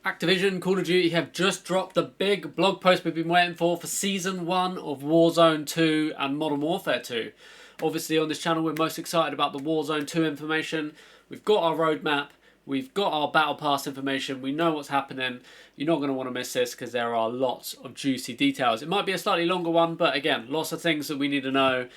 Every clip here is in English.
Activision Call of Duty have just dropped the big blog post we've been waiting for Season 1 of Warzone 2 and Modern Warfare 2. Obviously on this channel we're most excited about the Warzone 2 information. We've got our roadmap, we've got our Battle Pass information, we know what's happening. You're not going to want to miss this because there are lots of juicy details. It might be a slightly longer one, but again, lots of things that we need to know,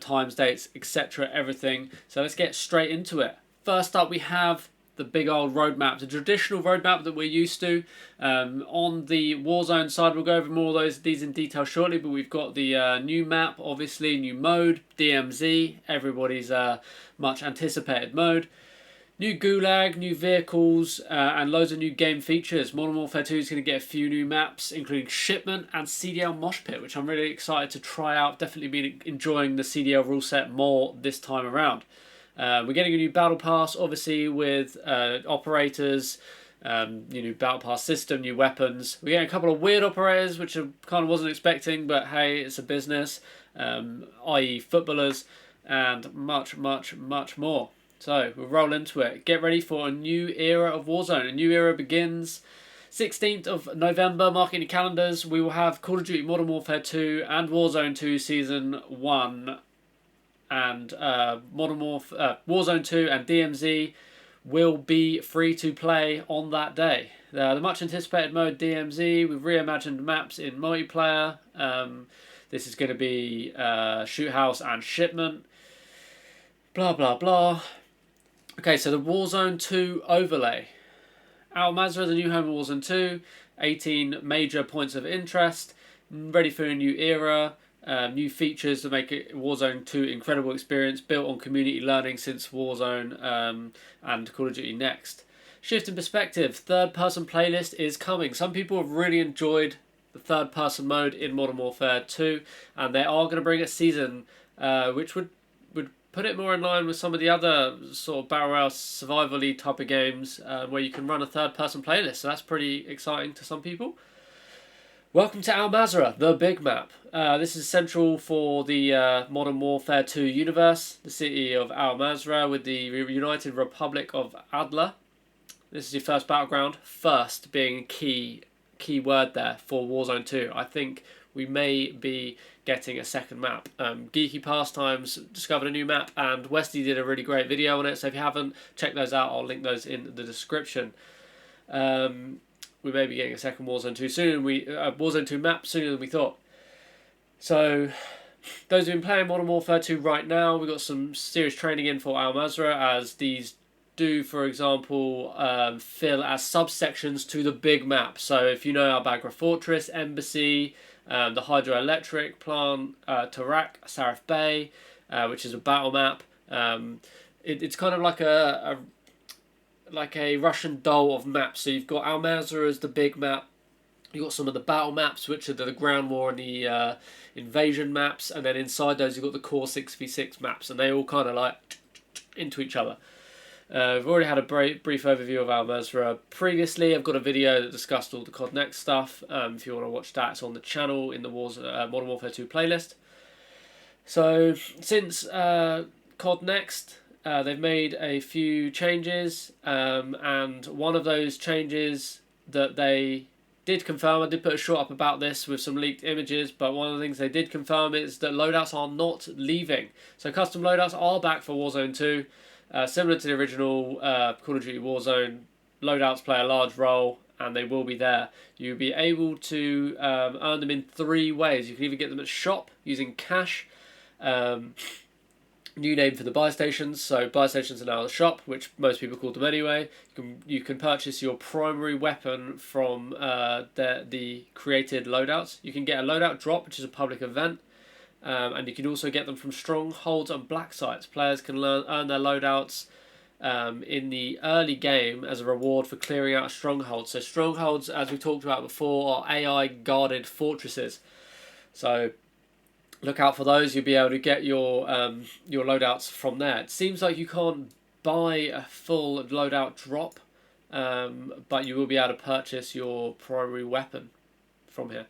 times, dates, etc, everything. So let's get straight into it. First up we have the big old roadmap, the traditional roadmap that we're used to. On the Warzone side, we'll go over more of these in detail shortly, but we've got the new map, obviously, new mode, DMZ, everybody's much anticipated mode. New Gulag, new vehicles, and loads of new game features. Modern Warfare 2 is going to get a few new maps, including Shipment and CDL Mosh Pit, which I'm really excited to try out. Definitely been enjoying the CDL rule set more this time around. We're getting a new Battle Pass, obviously, with operators, new Battle Pass system, new weapons. We're getting a couple of weird operators, which I kind of wasn't expecting, but hey, it's a business, i.e. footballers, and much, much, much more. So, we'll roll into it. Get ready for a new era of Warzone. A new era begins 16th of November, marking the calendars. We will have Call of Duty Modern Warfare 2 and Warzone 2 Season 1 and Warzone 2 and DMZ will be free to play on that day. The much anticipated mode DMZ, we've reimagined maps in multiplayer. This is going to be Shoot House and Shipment. Blah blah blah. Okay, so the Warzone 2 overlay. Al Mazrah, the new home of Warzone 2, 18 major points of interest, ready for a new era. New features to make it Warzone 2 incredible experience built on community learning since Warzone and Call of Duty Next. Shift in perspective, third person playlist is coming. Some people have really enjoyed the third person mode in Modern Warfare 2 and they are going to bring a season which would put it more in line with some of the other sort of battle royale survival-y type of games where you can run a third person playlist, so that's pretty exciting to some people. Welcome to Al Mazrah, the big map. This is central for the Modern Warfare 2 universe, the city of Al Mazrah with the United Republic of Adler. This is your first battleground, first being a key word there for Warzone 2. I think we may be getting a second map. Geeky Pastimes discovered a new map and Westy did a really great video on it, so if you haven't, check those out, I'll link those in the description. We may be getting a second Warzone 2 soon. Warzone 2 map sooner than we thought. So, those who've been playing Modern Warfare 2 right now, we've got some serious training in for Al Mazrah, as these do, for example, fill as subsections to the big map. So, if you know Al-Bagra Fortress, Embassy, the hydroelectric plant, Tarak, Sarif Bay, which is a battle map. It's kind of like a Russian doll of maps. So you've got Al Mazrah as the big map. You've got some of the battle maps, which are the ground war and the invasion maps. And then inside those, you've got the core 6v6 maps. And they all kind of like into each other. We've already had a brief overview of Al Mazrah previously. I've got a video that discussed all the COD Next stuff. If you want to watch that, it's on the channel in the Modern Warfare 2 playlist. So since COD Next, they've made a few changes, and one of those changes that they did confirm, I did put a short up about this with some leaked images, but one of the things they did confirm is that loadouts are not leaving. So custom loadouts are back for Warzone 2. Similar to the original Call of Duty Warzone, loadouts play a large role and they will be there. You'll be able to earn them in 3 ways. You can either get them at shop using cash. New name for the buy stations. So buy stations are now the shop, which most people call them anyway. You can purchase your primary weapon from the created loadouts. You can get a loadout drop, which is a public event. And you can also get them from strongholds and black sites. Players can earn their loadouts in the early game as a reward for clearing out strongholds. So strongholds, as we talked about before, are AI guarded fortresses. So look out for those. You'll be able to get your loadouts from there. It seems like you can't buy a full loadout drop, but you will be able to purchase your primary weapon from here.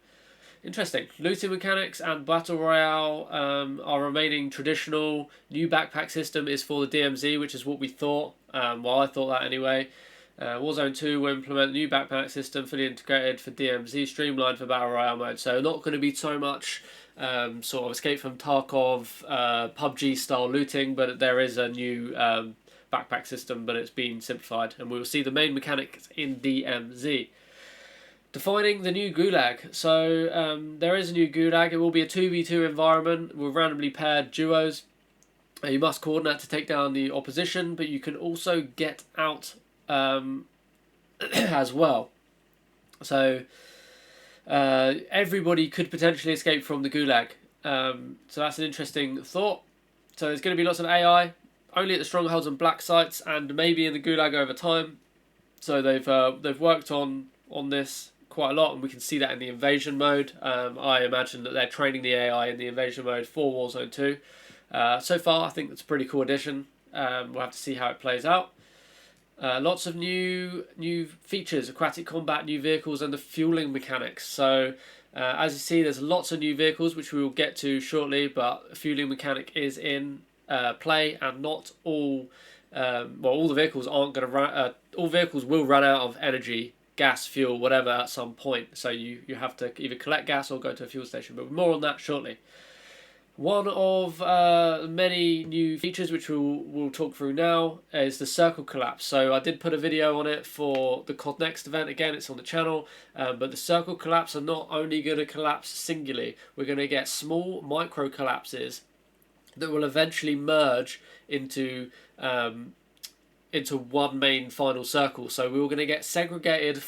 Interesting. Looting mechanics and Battle Royale are remaining traditional. New backpack system is for the DMZ, which is what we thought. Well, I thought that anyway. Warzone 2 will implement a new backpack system fully integrated for DMZ, streamlined for Battle Royale mode. So not going to be so much sort of Escape from Tarkov, PUBG style looting, but there is a new backpack system, but it's been simplified, and we will see the main mechanics in DMZ. Defining the new Gulag. So there is a new Gulag. It will be a 2v2 environment with randomly paired duos. You must coordinate to take down the opposition, but you can also get out as well. So everybody could potentially escape from the Gulag. So that's an interesting thought. So there's going to be lots of AI, only at the strongholds and black sites, and maybe in the Gulag over time. So they've worked on this quite a lot, and we can see that in the invasion mode. I imagine that they're training the AI in the invasion mode for Warzone 2. So far, I think that's a pretty cool addition. We'll have to see how it plays out. Lots of new features, aquatic combat, new vehicles, and the fueling mechanics. So as you see, there's lots of new vehicles, which we will get to shortly, but the fueling mechanic is in play, and not all, all the vehicles aren't going to run, all vehicles will run out of energy, gas, fuel, whatever at some point. So you have to either collect gas or go to a fuel station, but more on that shortly. One of many new features which we'll talk through now is the circle collapse. So I did put a video on it for the COD Next event. Again, it's on the channel. But the circle collapse are not only going to collapse singularly. We're going to get small micro collapses that will eventually merge into one main final circle. So we're going to get segregated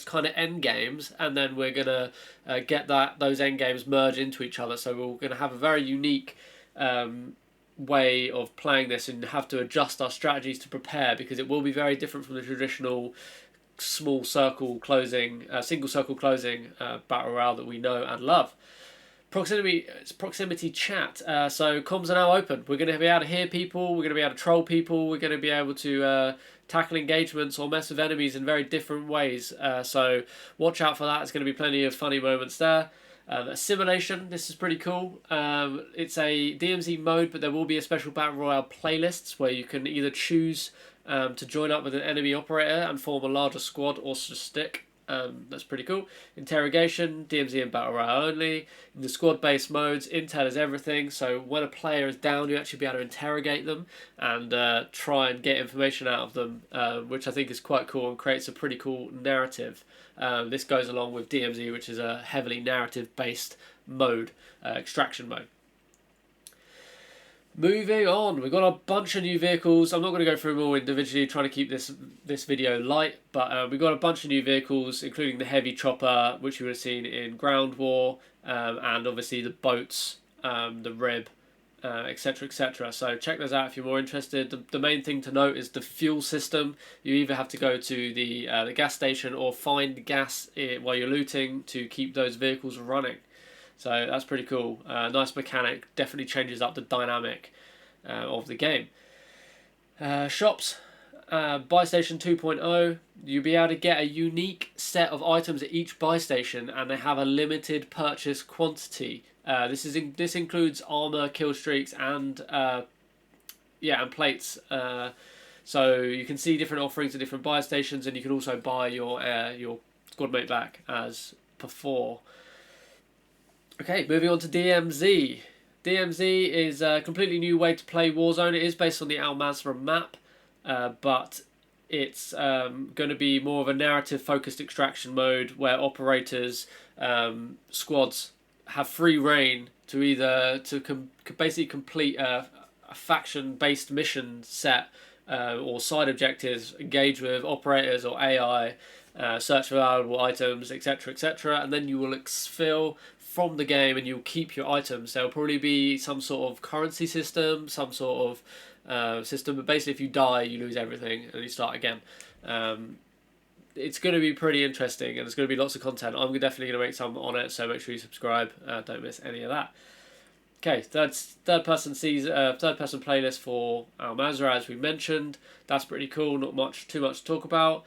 kind of end games, and then we're going to get those end games merge into each other. So we're going to have a very unique way of playing this, and have to adjust our strategies to prepare, because it will be very different from the traditional small circle closing, single circle closing battle royale that we know and love. Proximity chat. So comms are now open. We're going to be able to hear people. We're going to be able to troll people. We're going to be able to tackle engagements or mess with enemies in very different ways. So watch out for that. There's going to be plenty of funny moments there. Assimilation. This is pretty cool. It's a DMZ mode, but there will be a special Battle Royale playlists where you can either choose to join up with an enemy operator and form a larger squad, or just stick. That's pretty cool. Interrogation, DMZ and Battle Royale only. In the squad-based modes, intel is everything. So when a player is down, you actually be able to interrogate them and try and get information out of them, which I think is quite cool and creates a pretty cool narrative. This goes along with DMZ, which is a heavily narrative-based mode, extraction mode. Moving on, we've got a bunch of new vehicles. I'm not going to go through them all individually, trying to keep this video light, but we've got a bunch of new vehicles, including the heavy chopper, which you would have seen in Ground War, and obviously the boats, the rib, etc, etc. So check those out if you're more interested. The main thing to note is the fuel system. You either have to go to the gas station or find gas while you're looting to keep those vehicles running. So that's pretty cool. Nice mechanic. Definitely changes up the dynamic of the game. Shops. Buy Station 2.0. You'll be able to get a unique set of items at each buy station, and they have a limited purchase quantity. This includes armor, kill streaks, and and plates. So you can see different offerings at different buy stations, and you can also buy your squad mate back as before. Okay, moving on to DMZ. DMZ is a completely new way to play Warzone. It is based on the Al Mazrah map, but it's going to be more of a narrative-focused extraction mode where operators, squads, have free reign to either basically complete a faction-based mission set or side objectives, engage with operators or AI, search for valuable items, etc, etc, and then you will exfil from the game and you'll keep your items. There'll probably be some sort of currency system, some sort of system, but basically if you die you lose everything and you start again. It's going to be pretty interesting, and there's going to be lots of content. I'm definitely going to make some on it, so make sure you subscribe. Don't miss any of that. Okay, that's third person playlist for Al Mazrah, as we mentioned. That's pretty cool. Not too much to talk about.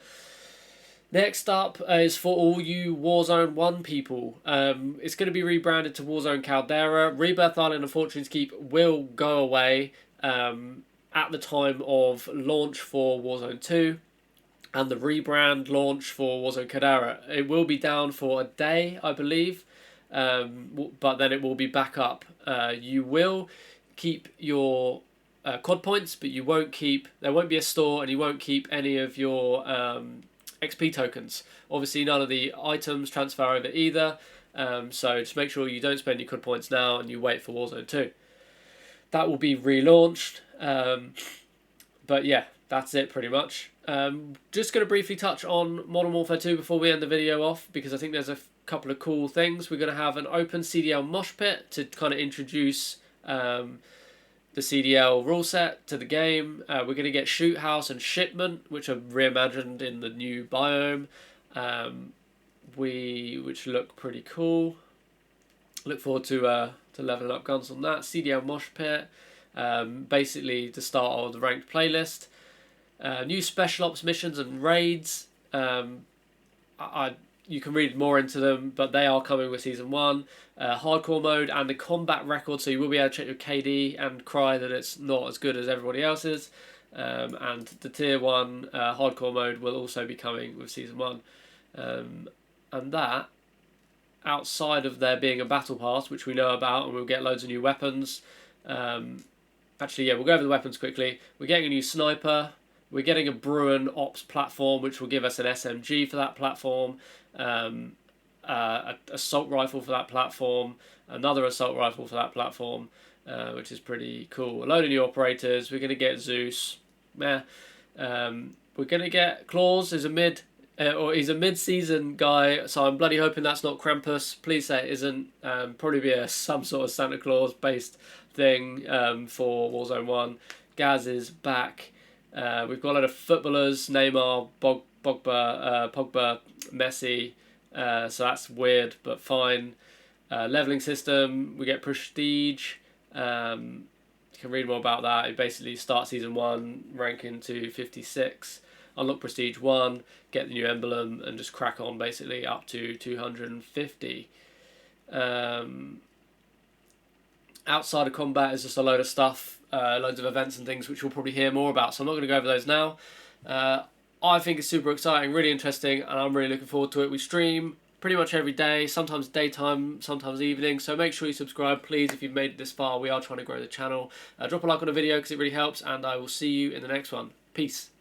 Next up is for all you Warzone 1 people. It's going to be rebranded to Warzone Caldera. Rebirth Island and Fortune's Keep will go away at the time of launch for Warzone 2. and the rebrand launch for Warzone Kadara. It will be down for a day, I believe, but then it will be back up. You will keep your COD points, but you won't keep. There won't be a store, and you won't keep any of your XP tokens. Obviously, none of the items transfer over either. So just make sure you don't spend your COD points now, and you wait for Warzone 2. That will be relaunched. But yeah, that's it pretty much. Just going to briefly touch on Modern Warfare 2 before we end the video off, because I think there's a couple of cool things. We're going to have an open CDL mosh pit to kind of introduce the CDL rule set to the game. We're going to get Shoot House and Shipment, which are reimagined in the new biome, which look pretty cool. Look forward to leveling up guns on that. CDL mosh pit, basically the start of the ranked playlist. New special ops missions and raids. You can read more into them, but they are coming with Season 1. Hardcore mode and the combat record, so you will be able to check your KD and cry that it's not as good as everybody else's. And the Tier 1 hardcore mode will also be coming with Season 1. And that, outside of there being a battle pass, which we know about, and we'll get loads of new weapons. Actually, yeah, we'll go over the weapons quickly. We're getting a new sniper. We're getting a Bruin Ops platform, which will give us an SMG for that platform, an assault rifle for that platform, another assault rifle for that platform, which is pretty cool. A load of new operators. We're going to get Zeus. We're going to get Claus. He's a mid-season guy, so I'm bloody hoping that's not Krampus. Please say it isn't. Probably be some sort of Santa Claus based thing for Warzone 1. Gaz is back. We've got a lot of footballers: Neymar, Pogba, Messi. So that's weird, but fine. Leveling system. We get Prestige. You can read more about that. You basically start Season 1, ranking to 56. Unlock Prestige 1, get the new emblem, and just crack on basically up to 250. Outside of combat is just a load of stuff, loads of events and things which we'll probably hear more about, so I'm not going to go over those now. I think it's super exciting, really interesting, and I'm really looking forward to it. We stream pretty much every day, sometimes daytime, sometimes evening, so make sure you subscribe, please, if you've made it this far. We are trying to grow the channel. Drop a like on the video because it really helps, and I will see you in the next one. Peace.